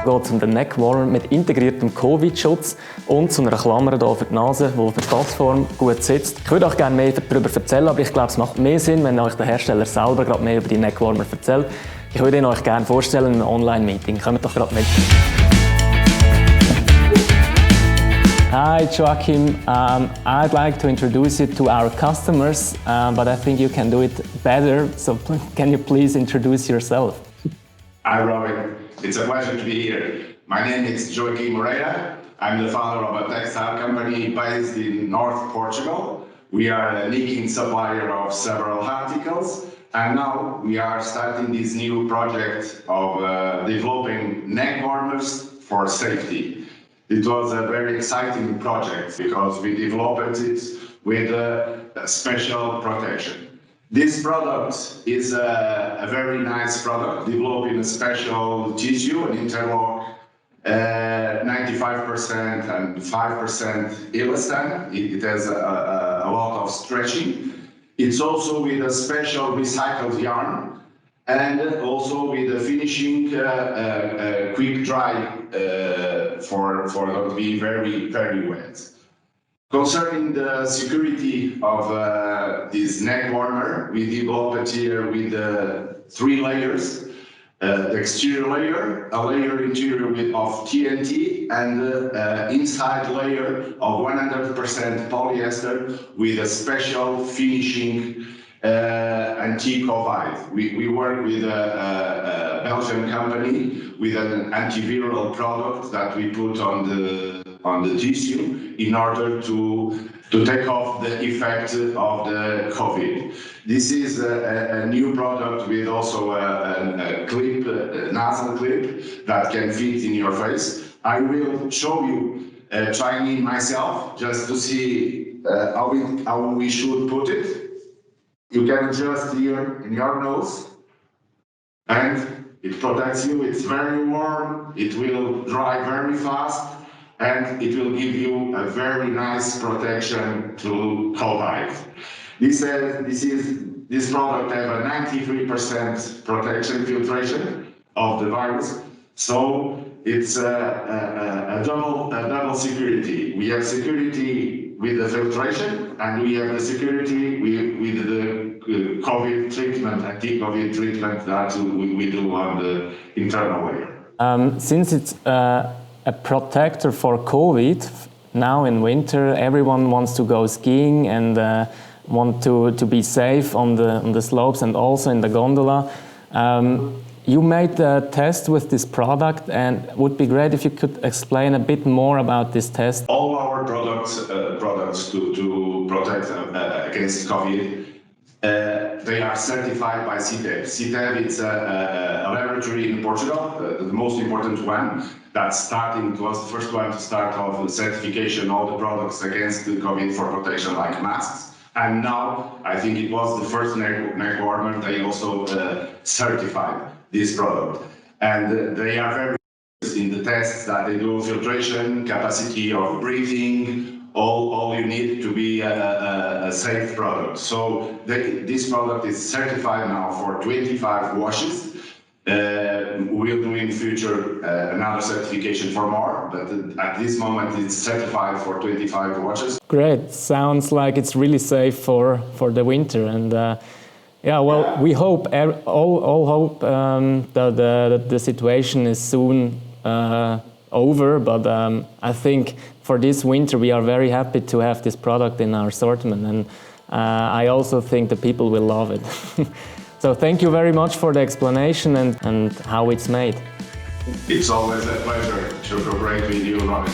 geht es um den Neckwarmer mit integriertem Covid-Schutz und zu einer Klammer hier für die Nase, die für die Passform gut sitzt. Ich würde euch gerne mehr darüber erzählen, aber ich glaube, es macht mehr Sinn, wenn euch der Hersteller selber gerade mehr über die Neckwarmer erzählt. Ich würde ihn euch gerne vorstellen in einem Online-Meeting. Kommt doch gerade mit. Hi Joaquim, I'd like to introduce you to our customers, but I think you can do it better, so can you please introduce yourself? Hi Robin, it's a pleasure to be here. My name is Joaquim. I'm the founder of a textile company based in North Portugal. We are a leading supplier of several articles, and now we are starting this new project of developing neck warmers for safety. It was a very exciting project because we developed it with a special protection. This product is a very nice product developed in a special tissue, an interlock, 95% and 5% elastin. It has a lot of stretching. It's also with a special recycled yarn and also with a finishing quick dry for not to be very, very wet. Concerning the security of this neck warmer, we developed it here with 3 layers. The exterior layer, a layer interior of TNT, and inside layer of 100% polyester with a special finishing anti-Covid. We work with a Belgian company with an antiviral product that we put on the tissue in order to take off the effect of the COVID. This is a new product with also a clip, a nasal clip that can fit in your face. I will show you trying it myself just to see how we should put it. You can adjust here in your nose, and it protects you. It's very warm, it will dry very fast, and it will give you a very nice protection to COVID. This product has a 93% protection filtration of the virus, so it's a double security. We have security with the filtration, and we have the security with the COVID treatment, anti-COVID treatment that we do on the internal layer. Since it's a protector for COVID, now in winter everyone wants to go skiing and want to be safe on the slopes and also in the gondola. You made the test with this product, and it would be great if you could explain a bit more about this test. All our products to protect against COVID, they are certified by CITEB. CITEB is a laboratory in Portugal, the most important one. It was the first one to start off the certification of all the products against the COVID for protection, like masks. And now, I think it was the first neck warmer they also certified this product. And they are very good in the tests that they do: filtration, capacity of breathing, all you need to be a safe product. So this product is certified now for 25 washes. We'll do in the future another certification for more, but at this moment it's certified for 25 washes. Great, sounds like it's really safe for the winter, and we hope all hope that the situation is soon over, but I think for this winter we are very happy to have this product in our assortment, and I also think the people will love it. So thank you very much for the explanation and how it's made. It's always a pleasure to cooperate with you, Robin.